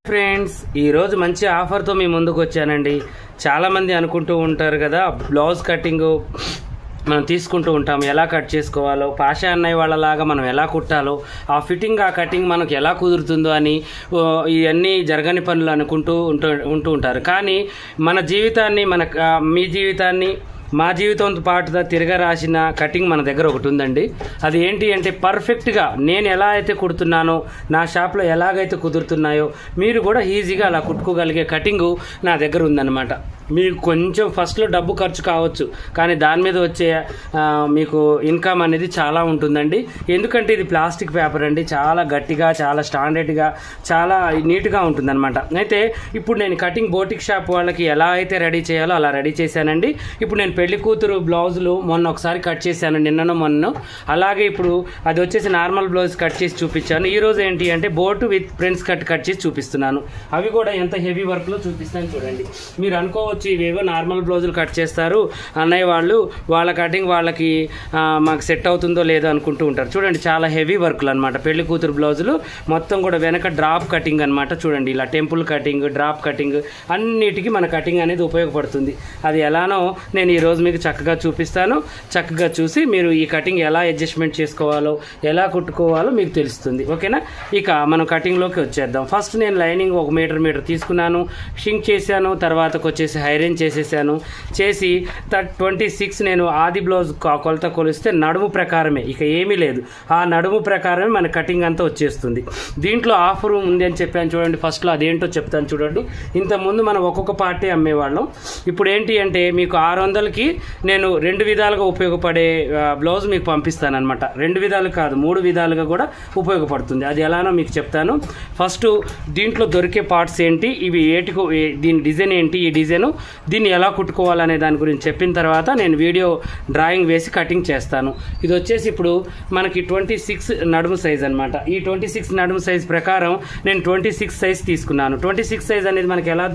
Friends ఈ రోజు మంచి ఆఫర్ తో మీ ముందుకు వచ్చానండి. చాలా మంది అనుకుంటూ ఉంటారు కదా బ్లౌజ్ కటింగ్ మనం తీసుకుంటూ ఉంటాం, ఎలా కట్ చేసుకోవాలో, పాషా అన్నయ్య వాళ్ళలాగా మనం ఎలా కుట్టాలో, ఆ ఫిట్టింగ్ ఆ కటింగ్ మనకు ఎలా కుదురుతుందో అని ఇవన్నీ జరగని పనులు అనుకుంటూ ఉంటారు. కానీ మన జీవితాన్ని మీ జీవితాన్ని మా జీవితంతో పాటుగా తిరగరాసిన కటింగ్ మన దగ్గర ఒకటి ఉందండి. అది ఏంటి అంటే పర్ఫెక్ట్గా నేను ఎలా అయితే కుడుతున్నానో, నా షాప్లో ఎలాగైతే కుదురుతున్నాయో మీరు కూడా ఈజీగా అలా కుట్టుకోగలిగే కటింగు నా దగ్గర ఉందన్నమాట. మీకు కొంచెం ఫస్ట్లో డబ్బు ఖర్చు కావచ్చు, కానీ దాని మీద వచ్చే మీకు ఇన్కమ్ అనేది చాలా ఉంటుందండి. ఎందుకంటే ఇది ప్లాస్టిక్ పేపర్ అండి, చాలా గట్టిగా, చాలా స్టాండర్డ్గా, చాలా నీట్గా ఉంటుందన్నమాట. అయితే ఇప్పుడు నేను కటింగ్ బోటిక్ షాప్ వాళ్ళకి ఎలా అయితే రెడీ చేయాలో అలా రెడీ చేశానండి. ఇప్పుడు నేను పెళ్లి కూతురు బ్లౌజులు మొన్న ఒకసారి కట్ చేశాను, నిన్ననో మొన్న. అలాగే ఇప్పుడు అది వచ్చేసి నార్మల్ బ్లౌజ్ కట్ చేసి చూపించాను. ఈరోజు ఏంటి అంటే బోటు విత్ ప్రిన్స్ కట్ చేసి చూపిస్తున్నాను. అవి కూడా ఎంత హెవీ వర్క్లో చూపిస్తాను చూడండి. మీరు అనుకోవచ్చు ఇవేవో నార్మల్ బ్లౌజులు కట్ చేస్తారు అన్నయ్య వాళ్ళు, వాళ్ళ కటింగ్ వాళ్ళకి మాకు సెట్ అవుతుందో లేదో అనుకుంటూ ఉంటారు. చూడండి చాలా హెవీ వర్క్లు అనమాట పెళ్లి కూతురు బ్లౌజులు. మొత్తం కూడా వెనక డ్రాప్ కటింగ్ అనమాట. చూడండి ఇలా టెంపుల్ కటింగ్, డ్రాప్ కటింగ్ అన్నిటికీ మన కటింగ్ అనేది ఉపయోగపడుతుంది. అది ఎలానో నేను ఈరోజు మీకు చక్కగా చూపిస్తాను. చక్కగా చూసి మీరు ఈ కటింగ్ ఎలా అడ్జస్ట్మెంట్ చేసుకోవాలో, ఎలా కుట్టుకోవాలో మీకు తెలుస్తుంది. ఓకేనా? ఇక మనం కటింగ్లోకి వచ్చేద్దాం. ఫస్ట్ నేను లైనింగ్ 1 మీటర్ తీసుకున్నాను, షింక్ చేశాను. తర్వాతకు వచ్చేసి ఐరన్ చేసేసాను. చేసి 26 నేను ఆది బ్లౌజ్ కొలత కొలిస్తే నడుము ప్రకారమే, ఇక ఏమీ లేదు, ఆ నడుము ప్రకారమే మన కటింగ్ అంతా వచ్చేస్తుంది. దీంట్లో ఆఫర్ ఉంది అని చెప్పాను చూడండి. ఫస్ట్లో అదేంటో చెప్తాను చూడండి. ఇంతకుముందు మనం ఒక్కొక్క పార్టీ అమ్మేవాళ్ళం. ఇప్పుడు ఏంటి అంటే మీకు 600కి నేను 2 విధాలుగా ఉపయోగపడే బ్లౌజ్ మీకు పంపిస్తాను అనమాట. 2 విధాలు కాదు, 3 విధాలుగా కూడా ఉపయోగపడుతుంది. అది ఎలానో మీకు చెప్తాను. ఫస్ట్ దీంట్లో దొరికే పార్ట్స్ ఏంటి, ఇవి దీని డిజైన్ ఏంటి, ఈ డిజైన్ దీన్ని ఎలా కుట్టుకోవాలనే దాని గురించి చెప్పిన తర్వాత నేను వీడియో డ్రాయింగ్ వేసి కటింగ్ చేస్తాను. ఇది వచ్చేసి ఇప్పుడు మనకి 26 నడుము సైజ్ అనమాట. ఈ 26 నడుము సైజ్ ప్రకారం నేను 26 సైజ్ తీసుకున్నాను. 26 సైజ్ అనేది మనకి ఎలా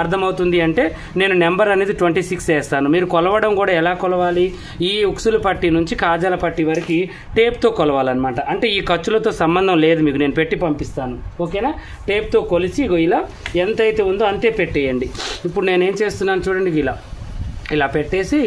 అర్థమవుతుంది అంటే నేను నెంబర్ అనేది 26 వేస్తాను. మీరు కొలవడం కూడా ఎలా కొలవాలి, ఈ ఉక్సుల పట్టి నుంచి కాజాల పట్టి వరకు టేప్తో కొలవాలన్నమాట. అంటే ఈ ఖర్చులతో సంబంధం లేదు మీకు, నేను పెట్టి పంపిస్తాను. ఓకేనా? టేప్తో కొలిచి ఇలా ఎంతైతే ఉందో అంతే పెట్టేయండి. ఇప్పుడు నేనేం చేస్తున్నాను చూడండి, ఇలా పెట్టేసి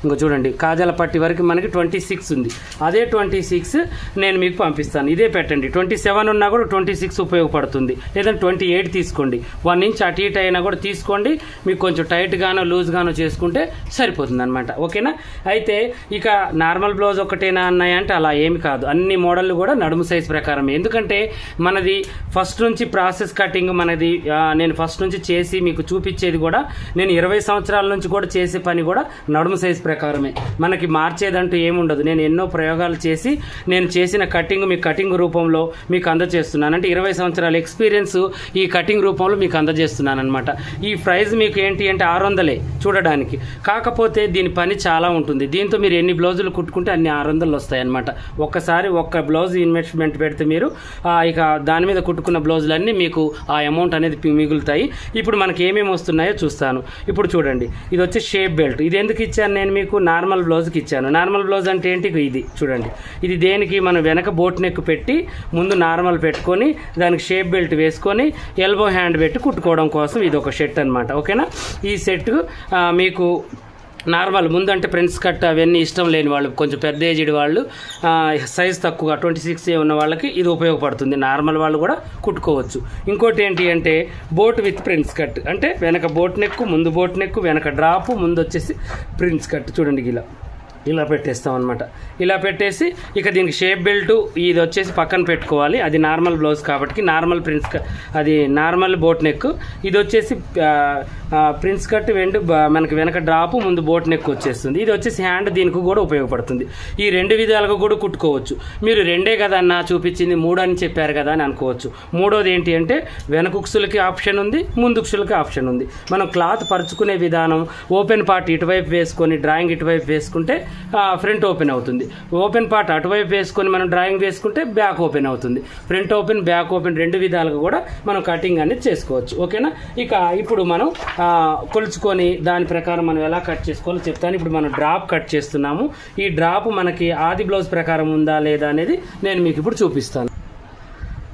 ఇంకో చూడండి కాజాల పట్టి వరకు మనకి 26 ఉంది. అదే 26 నేను మీకు పంపిస్తాను. ఇదే పెట్టండి. 27 ఉన్నా కూడా 26 ఉపయోగపడుతుంది. లేదంటే 28 తీసుకోండి. 1 ఇంచ్ అటు ఇటు అయినా కూడా తీసుకోండి. మీకు కొంచెం టైట్గానో లూజ్గానో చేసుకుంటే సరిపోతుంది అనమాట. ఓకేనా? అయితే ఇక నార్మల్ బ్లౌజ్ ఒకటేనా అన్నాయంటే అలా ఏమి కాదు. అన్ని మోడళ్ళు కూడా నడుము సైజ్ ప్రకారమే. ఎందుకంటే మనది ఫస్ట్ నుంచి ప్రాసెస్ కటింగ్ మనది, నేను ఫస్ట్ నుంచి చేసి మీకు చూపించేది కూడా, నేను 20 సంవత్సరాల నుంచి కూడా చేసే పని కూడా నడుము సైజ్ ప్రకారమే. మనకి మార్చేదంటూ ఏముండదు. నేను ఎన్నో ప్రయోగాలు చేసి నేను చేసిన కటింగ్ మీకు కటింగ్ రూపంలో మీకు అందజేస్తున్నాను. అంటే 20 సంవత్సరాల ఎక్స్పీరియన్స్ ఈ కటింగ్ రూపంలో మీకు అందజేస్తున్నాను అనమాట. ఈ ప్రైస్ మీకు ఏంటి అంటే 600 చూడడానికి, కాకపోతే దీని పని చాలా ఉంటుంది. దీంతో మీరు ఎన్ని బ్లౌజులు కుట్టుకుంటే అన్ని 600 వస్తాయి అనమాట. ఒక్కసారి ఒక్క బ్లౌజ్ ఇన్వెస్ట్మెంట్ పెడితే మీరు ఇక దాని మీద కుట్టుకున్న బ్లౌజులన్నీ మీకు ఆ అమౌంట్ అనేది మిగులుతాయి. ఇప్పుడు మనకి ఏమేమి వస్తున్నాయో చూస్తాను. ఇప్పుడు చూడండి, ఇది వచ్చి షేప్ బెల్ట్. ఇది ఎందుకు ఇచ్చాను నేను మీకు, నార్మల్ బ్లౌజ్కి ఇచ్చాను. నార్మల్ బ్లౌజ్ అంటే ఏంటి, ఇది చూడండి. ఇది దేనికి, మనం వెనక బోట్ నెక్ పెట్టి ముందు నార్మల్ పెట్టుకొని దానికి షేప్ బెల్ట్ వేసుకొని ఎల్బో హ్యాండ్ పెట్టి కుట్టుకోవడం కోసం ఇది ఒక సెట్ అనమాట. ఓకేనా? ఈ సెట్ మీకు నార్మల్ ముందు అంటే ప్రిన్స్ కట్ అవన్నీ ఇష్టం లేని వాళ్ళు, కొంచెం పెద్ద ఏజ్డ్ వాళ్ళు, సైజ్ తక్కువ 26 ఉన్న వాళ్ళకి ఇది ఉపయోగపడుతుంది. నార్మల్ వాళ్ళు కూడా కుట్టుకోవచ్చు. ఇంకోటి ఏంటి అంటే బోట్ విత్ ప్రిన్స్ కట్, అంటే వెనక బోట్ నెక్, ముందు బోట్ నెక్, వెనక డ్రాప్, ముందు వచ్చేసి ప్రిన్స్ కట్. చూడండి ఇలా పెట్టేస్తాం అనమాట. ఇలా పెట్టేసి ఇక దీనికి షేప్ బెల్ట్ ఇది వచ్చేసి పక్కన పెట్టుకోవాలి. అది నార్మల్ బ్లౌజ్ కాబట్టి నార్మల్ అది నార్మల్ బోట్ నెక్. ఇది వచ్చేసి ప్రిన్స్ కట్ మనకి వెనక డ్రాప్, ముందు బోట్ నెక్ వచ్చేస్తుంది. ఇది వచ్చేసి హ్యాండ్, దీనికి కూడా ఉపయోగపడుతుంది. ఈ 2 విధాలుగా కూడా కుట్టుకోవచ్చు. మీరు 2 కదా అన్న చూపించింది, 3 అని చెప్పారు కదా అని అనుకోవచ్చు. మూడోది ఏంటి అంటే వెనక ఉక్సులకి ఆప్షన్ ఉంది, ముందు ఉక్సులకి ఆప్షన్ ఉంది. మనం క్లాత్ పరుచుకునే విధానం, ఓపెన్ పార్ట్ ఇటువైపు వేసుకొని డ్రాయింగ్ ఇటువైపు వేసుకుంటే ఫ్రంట్ ఓపెన్ అవుతుంది. ఓపెన్ పార్ట్ అటువైపు వేసుకొని మనం డ్రాయింగ్ వేసుకుంటే బ్యాక్ ఓపెన్ అవుతుంది. ఫ్రంట్ ఓపెన్, బ్యాక్ ఓపెన్ 2 విధాలుగా కూడా మనం కటింగ్ అనేది చేసుకోవచ్చు. ఓకేనా? ఇక ఇప్పుడు మనం కొలుచుకొని దాని ప్రకారం మనం ఎలా కట్ చేసుకోవాలో చెప్తాను. ఇప్పుడు మనం డ్రాప్ కట్ చేస్తున్నాము. ఈ డ్రాప్ మనకి ఆది బ్లౌజ్ ప్రకారం ఉందా లేదా అనేది నేను మీకు ఇప్పుడు చూపిస్తాను.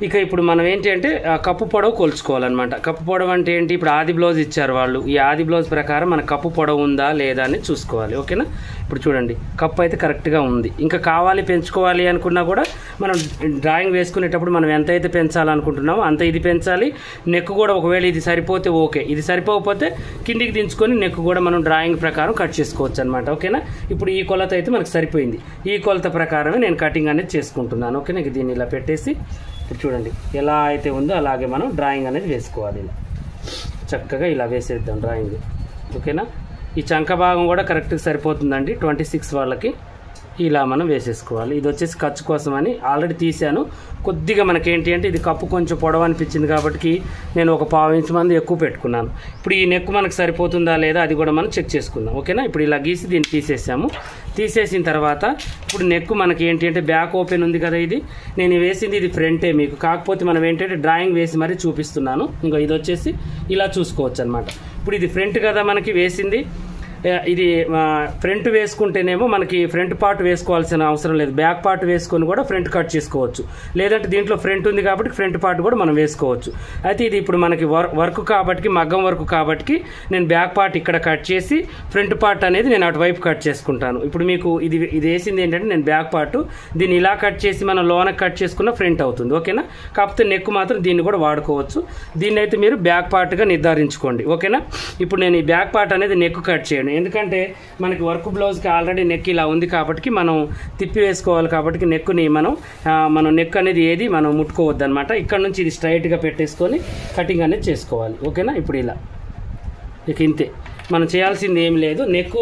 ఇక ఇప్పుడు మనం ఏంటి అంటే కప్పు పొడవు కొలుచుకోవాలన్నమాట. కప్పు పొడవు అంటే ఏంటి, ఇప్పుడు ఆది బ్లౌజ్ ఇచ్చారు వాళ్ళు, ఈ ఆది బ్లౌజ్ ప్రకారం మన కప్పు పొడవు ఉందా లేదా అని చూసుకోవాలి. ఓకేనా, ఇప్పుడు చూడండి కప్పు అయితే కరెక్ట్గా ఉంది. ఇంకా కావాలి పెంచుకోవాలి అనుకున్నా కూడా మనం డ్రాయింగ్ వేసుకునేటప్పుడు మనం ఎంత అయితే పెంచాలనుకుంటున్నామో అంత ఇది పెంచాలి. నెక్ కూడా ఒకవేళ ఇది సరిపోతే ఓకే, ఇది సరిపోకపోతే కిందికి దించుకొని నెక్ కూడా మనం డ్రాయింగ్ ప్రకారం కట్ చేసుకోవచ్చు అనమాట. ఓకేనా, ఇప్పుడు ఈ కొలత అయితే మనకు సరిపోయింది. ఈ కొలత ప్రకారమే నేను కటింగ్ అనేది చేసుకుంటున్నాను. ఓకేనా, దీన్ని ఇలా పెట్టేసి ఇప్పుడు చూడండి ఎలా అయితే ఉందో అలాగే మనం డ్రాయింగ్ అనేది వేసుకోవాలి. ఇలా చక్కగా ఇలా వేసేద్దాం డ్రాయింగ్. ఓకేనా, ఈ చంక భాగం కూడా కరెక్ట్గా సరిపోతుందండి 26 వాళ్ళకి. ఇలా మనం వేసేసుకోవాలి. ఇది వచ్చేసి ఖర్చు కోసం అని ఆల్రెడీ తీసాను. కొద్దిగా మనకేంటి అంటే ఇది కప్పు కొంచెం పొడవు అనిపించింది కాబట్టి నేను ఒక 1/4 ఇంచ్ మంది ఎక్కువ పెట్టుకున్నాను. ఇప్పుడు ఈ నెక్ మనకు సరిపోతుందా లేదా అది కూడా మనం చెక్ చేసుకుందాం. ఓకేనా, ఇప్పుడు ఇలా గీసి దీన్ని తీసేసాము. తీసేసిన తర్వాత ఇప్పుడు నెక్ మనకి ఏంటి అంటే బ్యాక్ ఓపెన్ ఉంది కదా, ఇది నేను వేసింది ఇది ఫ్రంటే మీకు, కాకపోతే మనం ఏంటంటే డ్రాయింగ్ వేసి మరీ చూపిస్తున్నాను. ఇంకా ఇది వచ్చేసి ఇలా చూసుకోవచ్చు అనమాట. ఇప్పుడు ఇది ఫ్రంట్ కదా మనకి వేసింది, ఇది ఫ్రంట్ వేసుకుంటేనేమో మనకి ఫ్రంట్ పార్ట్ వేసుకోవాల్సిన అవసరం లేదు, బ్యాక్ పార్ట్ వేసుకొని కూడా ఫ్రంట్ కట్ చేసుకోవచ్చు. లేదంటే దీంట్లో ఫ్రంట్ ఉంది కాబట్టి ఫ్రంట్ పార్ట్ కూడా మనం వేసుకోవచ్చు. అయితే ఇది ఇప్పుడు మనకి వర్క్ కాబట్టి, మగ్గం వర్క్ కాబట్టి నేను బ్యాక్ పార్ట్ ఇక్కడ కట్ చేసి ఫ్రంట్ పార్ట్ అనేది నేను అటువైపు కట్ చేసుకుంటాను. ఇప్పుడు మీకు ఇది వేసింది ఏంటంటే నేను బ్యాక్ పార్ట్, దీన్ని ఇలా కట్ చేసి మనం లోన కట్ చేసుకున్న ఫ్రంట్ అవుతుంది. ఓకేనా, కాకపోతే నెక్ మాత్రం దీన్ని కూడా వాడుకోవచ్చు. దీన్ని అయితే మీరు బ్యాక్ పార్ట్గా నిర్ధారించుకోండి. ఓకేనా, ఇప్పుడు నేను ఈ బ్యాక్ పార్ట్ అనేది నెక్ కట్ చేయండి, ఎందుకంటే మనకి వర్క్ బ్లౌజ్కి ఆల్రెడీ నెక్ ఇలా ఉంది కాబట్టి మనం తిప్పి వేసుకోవాలి కాబట్టి నెక్ని మనం నెక్ అనేది ఏది మనం ముట్టుకోవద్దు అనమాట. ఇక్కడ నుంచి ఇది స్ట్రైట్గా పెట్టేసుకొని కటింగ్ అనేది చేసుకోవాలి. ఓకేనా, ఇప్పుడు ఇలా ఇక ఇంతే, మనం చేయాల్సింది ఏం లేదు. నెక్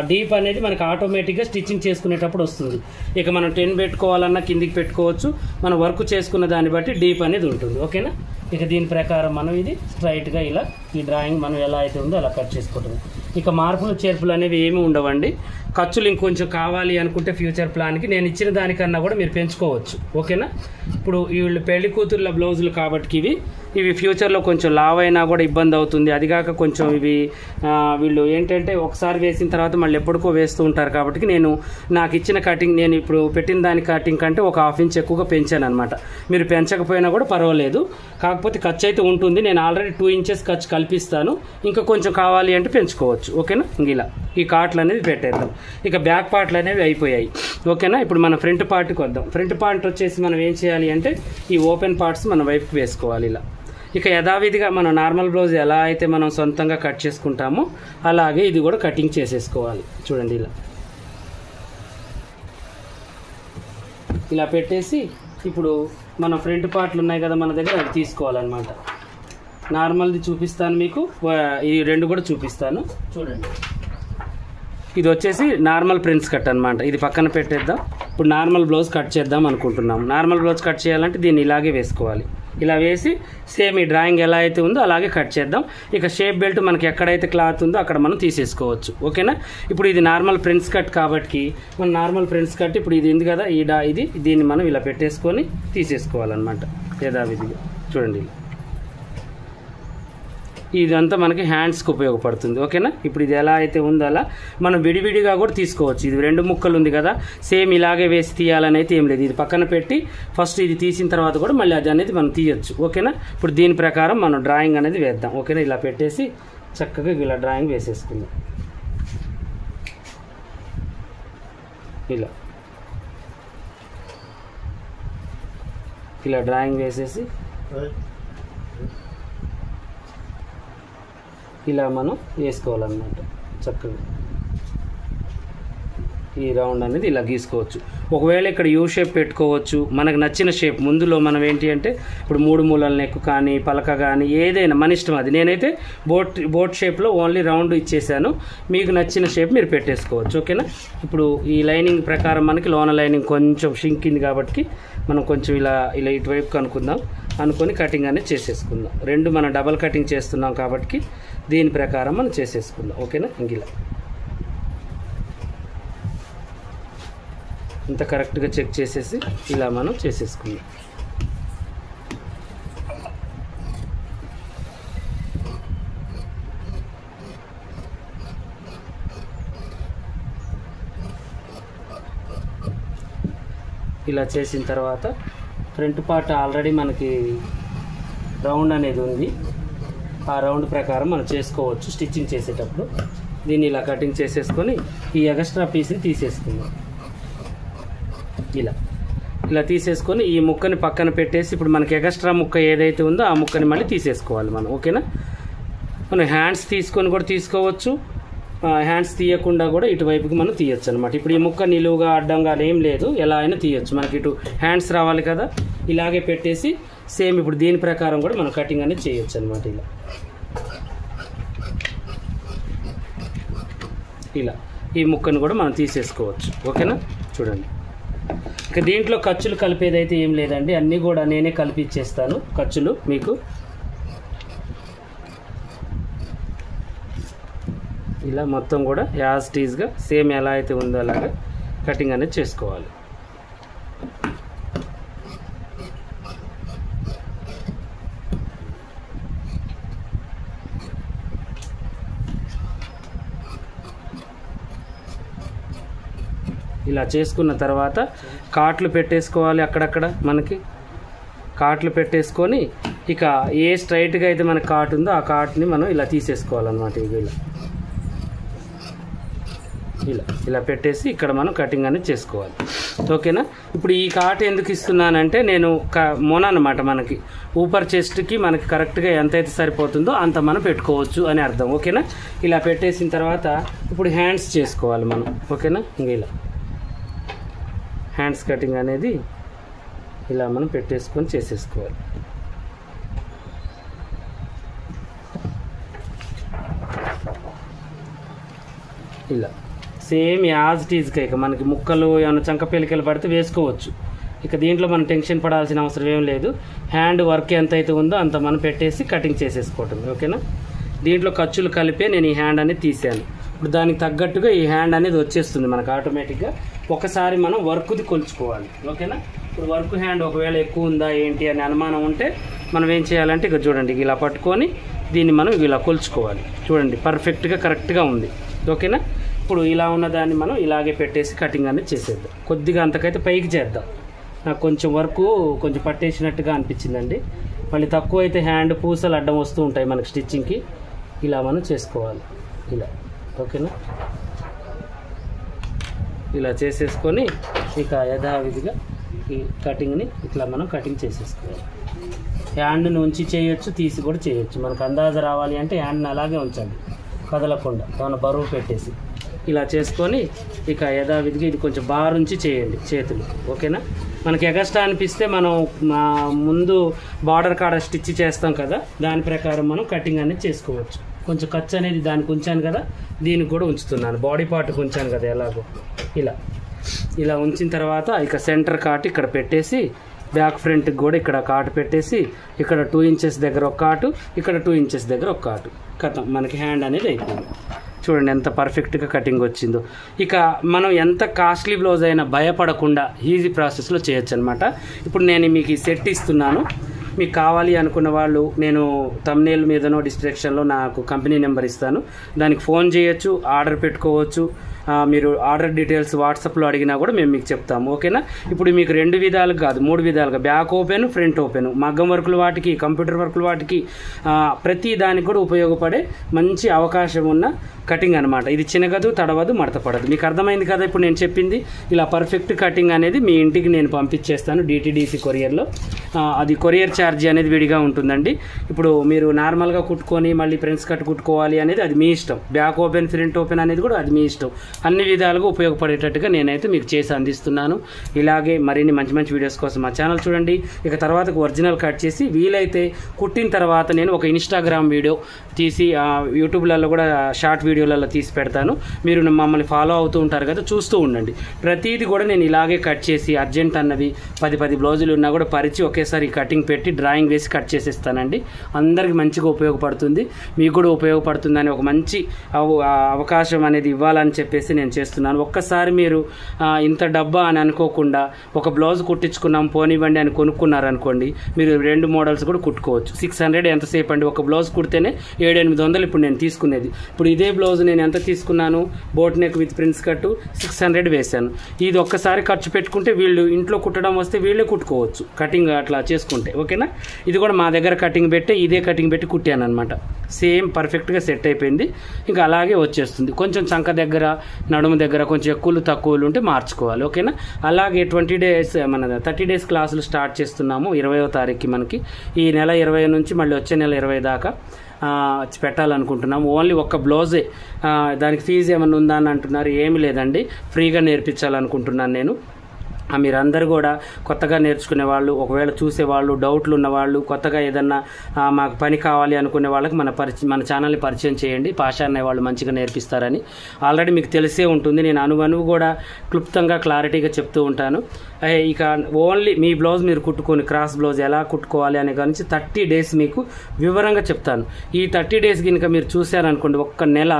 డీప్ అనేది మనకి ఆటోమేటిక్గా స్టిచ్చింగ్ చేసుకునేటప్పుడు వస్తుంది. ఇక మనం 10 పెట్టుకోవాలన్నా కిందికి పెట్టుకోవచ్చు, మనం వర్క్ చేసుకున్న దాన్ని బట్టి డీప్ అనేది ఉంటుంది. ఓకేనా, ఇక దీని ప్రకారం మనం ఇది స్ట్రైట్గా ఇలా ఈ డ్రాయింగ్ మనం ఎలా అయితే ఉందో అలా కట్ చేసుకుంటుంది. ఇక మార్పులు చేర్పులు అనేవి ఏమీ ఉండవండి. ఖర్చులు ఇంకొంచెం కావాలి అనుకుంటే ఫ్యూచర్ ప్లాన్కి నేను ఇచ్చిన దానికన్నా కూడా మీరు పెంచుకోవచ్చు. ఓకేనా, ఇప్పుడు వీళ్ళు పెళ్లి కూతుర్ల బ్లౌజులు కాబట్టి ఇవి ఫ్యూచర్లో కొంచెం లావ్ అయినా కూడా ఇబ్బంది అవుతుంది. అదిగాక కొంచెం ఇవి వీళ్ళు ఏంటంటే ఒకసారి వేసిన తర్వాత మళ్ళీ ఎప్పటికో వేస్తూ ఉంటారు కాబట్టి నేను నాకు ఇచ్చిన కటింగ్, నేను ఇప్పుడు పెట్టిన దాని కటింగ్ కంటే ఒక 1/2 ఇంచ్ ఎక్కువగా పెంచాను అనమాట. మీరు పెంచకపోయినా కూడా పర్వాలేదు, కాకపోతే ఖర్చు అయితే ఉంటుంది. నేను ఆల్రెడీ 2 ఇంచెస్ ఖర్చు కల్పిస్తాను, ఇంకా కొంచెం కావాలి అంటే పెంచుకోవచ్చు. ఓకేనా, ఇలా ఈ కాట్లు అనేది పెట్టేద్దాం. ఇక బ్యాక్ పార్ట్లు అనేవి అయిపోయాయి. ఓకేనా, ఇప్పుడు మన ఫ్రంట్ పార్ట్కి వద్దాం. ఫ్రంట్ పార్ట్ వచ్చేసి మనం ఏం చేయాలి అంటే ఈ ఓపెన్ పార్ట్స్ మన వైపుకి వేసుకోవాలి ఇలా. ఇక యథావిధిగా మనం నార్మల్ బ్లౌజ్ ఎలా అయితే మనం సొంతంగా కట్ చేసుకుంటామో అలాగే ఇది కూడా కటింగ్ చేసేసుకోవాలి. చూడండి ఇలా పెట్టేసి ఇప్పుడు మన ఫ్రంట్ పార్ట్లు ఉన్నాయి కదా మన దగ్గర, అవి తీసుకోవాలన్నమాట. నార్మల్ది చూపిస్తాను మీకు, ఈ 2 కూడా చూపిస్తాను. చూడండి, ఇది వచ్చేసి నార్మల్ ప్రిన్స్ కట్ అనమాట. ఇది పక్కన పెట్టేద్దాం. ఇప్పుడు నార్మల్ బ్లౌజ్ కట్ చేద్దాం అనుకుంటున్నాం. నార్మల్ బ్లౌజ్ కట్ చేయాలంటే దీన్ని ఇలాగే వేసుకోవాలి. ఇలా వేసి సేమ్ ఈ డ్రాయింగ్ ఎలా అయితే ఉందో అలాగే కట్ చేద్దాం. ఇక షేప్ బెల్ట్ మనకి ఎక్కడైతే క్లాత్ ఉందో అక్కడ మనం తీసేసుకోవచ్చు. ఓకేనా, ఇప్పుడు ఇది నార్మల్ ప్రిన్స్ కట్ కాబట్టి మన నార్మల్ ప్రిన్స్ కట్ ఇప్పుడు ఇది ఉంది కదా, దీన్ని మనం ఇలా పెట్టేసుకొని తీసేసుకోవాలన్నమాట యథావిధిగా. చూడండి, ఇదంతా మనకి హ్యాండ్స్కి ఉపయోగపడుతుంది. ఓకేనా, ఇప్పుడు ఇది ఎలా అయితే ఉందో అలా మనం విడివిడిగా కూడా తీసుకోవచ్చు. ఇది 2 ముక్కలు ఉంది కదా, సేమ్ ఇలాగే వేసి తీయాలని అయితే ఏం లేదు. ఇది పక్కన పెట్టి ఫస్ట్ ఇది తీసిన తర్వాత కూడా మళ్ళీ అది అనేది మనం తీయచ్చు. ఓకేనా, ఇప్పుడు దీని ప్రకారం మనం డ్రాయింగ్ అనేది వేద్దాం. ఓకేనా, ఇలా పెట్టేసి చక్కగా ఇలా డ్రాయింగ్ వేసేసుకుందాం. ఇలా డ్రాయింగ్ వేసేసి ఇలా మనం వేసుకోవాలన్నమాట. చక్కగా ఈ రౌండ్ అనేది ఇలా గీసుకోవచ్చు. ఒకవేళ ఇక్కడ యూ షేప్ పెట్టుకోవచ్చు, మనకు నచ్చిన షేప్. ముందులో మనం ఏంటి అంటే ఇప్పుడు 3 మూలల నెక్ కానీ పలక కానీ ఏదైనా మన ఇష్టం అది. నేనైతే బోట్ షేప్లో ఓన్లీ రౌండ్ ఇచ్చేసాను, మీకు నచ్చిన షేప్ మీరు పెట్టేసుకోవచ్చు. ఓకేనా, ఇప్పుడు ఈ లైనింగ్ ప్రకారం మనకి లోన లైనింగ్ కొంచెం షింకింది కాబట్టి మనం కొంచెం ఇలా ఇటువైపు అనుకొని కటింగ్ అనేది చేసేసుకుందాం. 2 మనం డబల్ కటింగ్ చేస్తున్నాం కాబట్టి దీని ప్రకారం మనం చేసేసుకుందాం. ఓకేనా, ఇలా ఇంత కరెక్ట్గా చెక్ చేసేసి ఇలా మనం చేసేసుకుందాం. ఇలా చేసిన తర్వాత ఫ్రంట్ పార్ట్ ఆల్రెడీ మనకి రౌండ్ అనేది ఉంది, ఆ రౌండ్ ప్రకారం మనం చేసుకోవచ్చు స్టిచ్చింగ్ చేసేటప్పుడు. దీన్ని ఇలా కటింగ్ చేసేసుకొని ఈ ఎక్స్ట్రా పీస్ని తీసేసుకుందాం. ఇలా తీసేసుకొని ఈ ముక్కని పక్కన పెట్టేసి ఇప్పుడు మనకి ఎక్స్ట్రా ముక్క ఏదైతే ఉందో ఆ ముక్కని మళ్ళీ తీసేసుకోవాలి మనం. ఓకేనా? మనం హ్యాండ్స్ తీసుకొని కూడా తీసుకోవచ్చు, హ్యాండ్స్ తీయకుండా కూడా ఇటువైపుకి మనం తీయచ్చు అనమాట. ఇప్పుడు ఈ ముక్క నిలువుగా అడ్డంగా ఏం లేదు, ఎలా అయినా తీయచ్చు. మనకి ఇటు హ్యాండ్స్ రావాలి కదా, ఇలాగే పెట్టేసి సేమ్ ఇప్పుడు దీని ప్రకారం కూడా మనం కటింగ్ అనేది చేయొచ్చు అనమాట. ఇలా ఈ ముక్కను కూడా మనం తీసేసుకోవచ్చు. ఓకేనా? చూడండి, ఇక దీంట్లో ఖర్చులు కలిపేదైతే ఏం లేదండి, అన్నీ కూడా నేనే కలిపి ఇచ్చేస్తాను ఖర్చులు మీకు. ఇలా మొత్తం కూడా యాజ్ టీజ్గా సేమ్ ఎలా అయితే ఉందో అలాగా కటింగ్ అనేది చేసుకోవాలి. ఇలా చేసుకున్న తర్వాత కాట్లు పెట్టేసుకోవాలి. అక్కడక్కడ మనకి కాట్లు పెట్టేసుకొని ఇక ఏ స్ట్రైట్గా అయితే మనకి కాట్ ఉందో ఆ కాట్ని మనం ఇలా తీసేసుకోవాలన్నమాట. ఇలా పెట్టేసి ఇక్కడ మనం కటింగ్ అనేది చేసుకోవాలి. ఓకేనా? ఇప్పుడు ఈ కాట్ ఎందుకు ఇస్తున్నానంటే నేను మొన అనమాట, మనకి ఊపర్ చెస్ట్కి మనకి కరెక్ట్గా ఎంతైతే సరిపోతుందో అంత మనం పెట్టుకోవచ్చు అని అర్థం. ఓకేనా? ఇలా పెట్టేసిన తర్వాత ఇప్పుడు హ్యాండ్స్ చేసుకోవాలి మనం. ఓకేనా? ఇలా హ్యాండ్స్ కటింగ్ అనేది ఇలా మనం పెట్టేసుకొని చేసేసుకోవాలి. ఇలా సేమ్ యాజ్ టీజ్గా ఇక మనకి ముక్కలు ఏమైనా చంక పెలికలు పడితే వేసుకోవచ్చు. ఇక దీంట్లో మనం టెన్షన్ పడాల్సిన అవసరం ఏం లేదు. హ్యాండ్ వర్క్ ఎంత అయితే ఉందో అంత మనం పెట్టేసి కటింగ్ చేసేసుకోవటం. ఓకేనా? దీంట్లో ఖర్చులు కలిపే నేను ఈ హ్యాండ్ అనేది తీసాను. ఇప్పుడు దానికి తగ్గట్టుగా ఈ హ్యాండ్ అనేది వచ్చేస్తుంది మనకు ఆటోమేటిక్గా. ఒకసారి మనం వర్క్ది కొలుచుకోవాలి. ఓకేనా? ఇప్పుడు వర్క్ హ్యాండ్ ఒకవేళ ఎక్కువ ఉందా ఏంటి అని అనుమానం ఉంటే మనం ఏం చేయాలంటే ఇక చూడండి, ఇలా పట్టుకొని దీన్ని మనం ఇలా కొలుచుకోవాలి. చూడండి, పర్ఫెక్ట్గా కరెక్ట్గా ఉంది. ఓకేనా? ఇప్పుడు ఇలా ఉన్న దాన్ని మనం ఇలాగే పెట్టేసి కటింగ్ అనేది చేసేద్దాం. కొద్దిగా అంతకైతే పైకి చేద్దాం. నాకు కొంచెం వర్క్ కొంచెం పట్టేసినట్టుగా అనిపించిందండి. మళ్ళీ తక్కువ అయితే హ్యాండ్ పూసలు అడ్డం వస్తూ ఉంటాయి మనకి స్టిచ్చింగ్కి. ఇలా మనం చేసుకోవాలి. ఇలా ఓకేనా? ఇలా చేసేసుకొని ఇక యథావిధిగా ఈ కటింగ్ని ఇట్లా మనం కటింగ్ చేసేసుకోవాలి. హ్యాండ్ని ఉంచి చేయొచ్చు, తీసి కూడా చేయొచ్చు. మనకు అందాజ రావాలి అంటే హ్యాండ్ని అలాగే ఉంచండి, కదలకుండా ఏమైనా బరువు పెట్టేసి ఇలా చేసుకొని ఇక యథావిధిగా ఇది కొంచెం బారుంచి చేయండి చేతులు. ఓకేనా? మనకి ఎగస్ట్రా అనిపిస్తే మనం ముందు బార్డర్ కాడ స్టిచ్ చేస్తాం కదా, దాని ప్రకారం మనం కటింగ్ అనేది చేసుకోవచ్చు. కొంచెం ఖర్చు అనేది దానికి ఉంచాను కదా, దీనికి కూడా ఉంచుతున్నాను. బాడీ పార్ట్కి ఉంచాను కదా ఎలాగో. ఇలా ఉంచిన తర్వాత ఇక సెంటర్ కాట్ ఇక్కడ పెట్టేసి బ్యాక్ ఫ్రంట్కి కూడా ఇక్కడ కాటు పెట్టేసి ఇక్కడ 2 ఇంచెస్ దగ్గర ఒక కాటు, ఇక్కడ 2 ఇంచెస్ దగ్గర ఒక కాటు. కథం మనకి హ్యాండ్ అనేది అయిపోయింది. చూడండి ఎంత పర్ఫెక్ట్గా కటింగ్ వచ్చిందో. ఇక మనం ఎంత కాస్ట్లీ బ్లౌజ్ అయినా భయపడకుండా ఈజీ ప్రాసెస్లో చేయొచ్చు అనమాట. ఇప్పుడు నేను మీకు ఈ సెట్ ఇస్తున్నాను. మీకు కావాలి అనుకున్న వాళ్ళు నేను థంబ్నెయిల్ మీదనో డిస్క్రిప్షన్లో నాకు కంపెనీ నెంబర్ ఇస్తాను, దానికి ఫోన్ చేయొచ్చు, ఆర్డర్ పెట్టుకోవచ్చు. మీరు ఆర్డర్ డీటెయిల్స్ వాట్సాప్లో అడిగినా కూడా మేము మీకు చెప్తాము. ఓకేనా? ఇప్పుడు మీకు 2 విధాలుగా కాదు 3 విధాలుగా, బ్యాక్ ఓపెన్, ఫ్రంట్ ఓపెన్, మగ్గం వర్కుల వాటికి, కంప్యూటర్ వర్కుల వాటికి, ప్రతి దానికి కూడా ఉపయోగపడే మంచి అవకాశం ఉన్న కటింగ్ అనమాట. ఇది చినగదు, తడవదు, మడతపడదు. మీకు అర్థమైంది కదా ఇప్పుడు నేను చెప్పింది. ఇలా పర్ఫెక్ట్ కటింగ్ అనేది మీ ఇంటికి నేను పంపించేస్తాను డిటిడిసి కొరియర్లో. అది కొరియర్ ఛార్జ్ అనేది విడిగా ఉంటుందండి. ఇప్పుడు మీరు నార్మల్గా కుట్టుకొని మళ్ళీ ఫ్రెండ్స్ కట్ కుట్టుకోవాలి అనేది అది మీ ఇష్టం. బ్యాక్ ఓపెన్, ఫ్రంట్ ఓపెన్ అనేది కూడా అది మీ ఇష్టం. అన్ని విధాలుగా ఉపయోగపడేటట్టుగా నేనైతే మీకు చేసి అందిస్తున్నాను. ఇలాగే మరిన్ని మంచి మంచి వీడియోస్ కోసం మా ఛానల్ చూడండి. ఇక తర్వాత ఒరిజినల్ కట్ చేసి వీలైతే కుట్టిన తర్వాత నేను ఒక ఇన్స్టాగ్రామ్ వీడియో తీసి యూట్యూబ్లలో కూడా షార్ట్ వీడియోలలో తీసి పెడతాను. మీరు మమ్మల్ని ఫాలో అవుతూ ఉంటారు కదా, చూస్తూ ఉండండి. ప్రతిదీ కూడా నేను ఇలాగే కట్ చేసి అర్జెంట్ అన్నవి 10 బ్లౌజులు ఉన్నా కూడా పరిచి ఒకేసారి కటింగ్ పెట్టి డ్రాయింగ్ వేసి కట్ చేసేస్తానండి. అందరికి మంచిగా ఉపయోగపడుతుంది, మీకు కూడా ఉపయోగపడుతుందని ఒక మంచి అవకాశం అనేది ఇవ్వాలని చెప్పేసి నేను చేస్తున్నాను. ఒక్కసారి మీరు ఇంత డబ్బా అని అనుకోకుండా ఒక బ్లౌజ్ కుట్టించుకున్నాం పోనివ్వండి అని కొనుక్కున్నారనుకోండి, మీరు 2 మోడల్స్ కూడా కుట్టుకోవచ్చు. 600 ఎంతసేపు అండి, ఒక బ్లౌజ్ కుడితేనే 700-800 ఇప్పుడు నేను తీసుకునేది. ఇప్పుడు ఇదే బ్లౌజ్ నేను ఎంత తీసుకున్నాను, బోట్ నెక్ విత్ ప్రిన్స్ కట్టు 600 వేశాను. ఇది ఒక్కసారి ఖర్చు పెట్టుకుంటే వీళ్ళు ఇంట్లో కుట్టడం వస్తే వీళ్ళే కుట్టుకోవచ్చు కటింగ్ అట్లా చేసుకుంటే, ఓకేనా. ఇది కూడా మా దగ్గర కటింగ్ పెట్టి ఇదే కటింగ్ పెట్టి కుట్టాను అనమాట. సేమ్ పర్ఫెక్ట్గా సెట్ అయిపోయింది. ఇంకా అలాగే వచ్చేస్తుంది. కొంచెం చంక దగ్గర నడుము దగ్గర కొంచెం ఎక్కువలు తక్కువలు ఉంటే మార్చుకోవాలి, ఓకేనా. అలాగే 20 డేస్ మన 30 డేస్ క్లాసులు స్టార్ట్ చేస్తున్నాము 20వ తారీఖుకి. మనకి ఈ నెల 20 నుంచి మళ్ళీ వచ్చే నెల 20 దాకా పెట్టాలనుకుంటున్నాము. ఓన్లీ ఒక్క బ్లౌజే, దానికి ఫీజు ఏమన్నా ఉందా అని అంటున్నారు. ఏమి లేదండి, ఫ్రీగా నేర్పించాలనుకుంటున్నాను నేను. మీరందరూ కూడా కొత్తగా నేర్చుకునే వాళ్ళు, ఒకవేళ చూసేవాళ్ళు, డౌట్లు ఉన్నవాళ్ళు, కొత్తగా ఏదన్నా మాకు పని కావాలి అనుకునే వాళ్ళకి మన ఛానల్ని పరిచయం చేయండి. పాషా అనే వాళ్ళు మంచిగా నేర్పిస్తారని ఆల్రెడీ మీకు తెలిసే ఉంటుంది. నేను అనువు కూడా క్లుప్తంగా క్లారిటీగా చెప్తూ ఉంటాను. ఇక ఓన్లీ మీ బ్లౌజ్ మీరు కుట్టుకొని క్రాస్ బ్లౌజ్ ఎలా కుట్టుకోవాలి అనే గురించి 30 డేస్ మీకు వివరంగా చెప్తాను. ఈ 30 డేస్ కనుక మీరు చూశారనుకోండి, ఒక్క నెల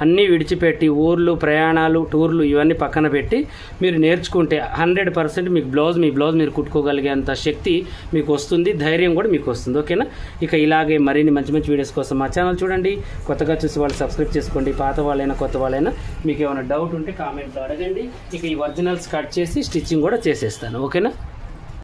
అన్నీ విడిచిపెట్టి ఊర్లు, ప్రయాణాలు, టూర్లు ఇవన్నీ పక్కన పెట్టి మీరు నేర్చుకుంటే 100% మీకు మీ బ్లౌజ్ మీరు కుట్టుకోగలిగేంత శక్తి మీకు వస్తుంది, ధైర్యం కూడా మీకు వస్తుంది, ఓకేనా. ఇక ఇలాగే మరిన్ని మంచి మంచి వీడియోస్ కోసం మా ఛానల్ చూడండి. కొత్తగా చూసి వాళ్ళు సబ్స్క్రైబ్ చేసుకోండి. పాత వాళ్ళైనా కొత్త వాళ్ళైనా మీకు ఏమైనా డౌట్ ఉంటే కామెంట్లో అడగండి. ఇక ఈ ఒరిజినల్స్ కట్ చేసి స్టిచ్చింగ్ కూడా చేసేస్తాను, ఓకేనా.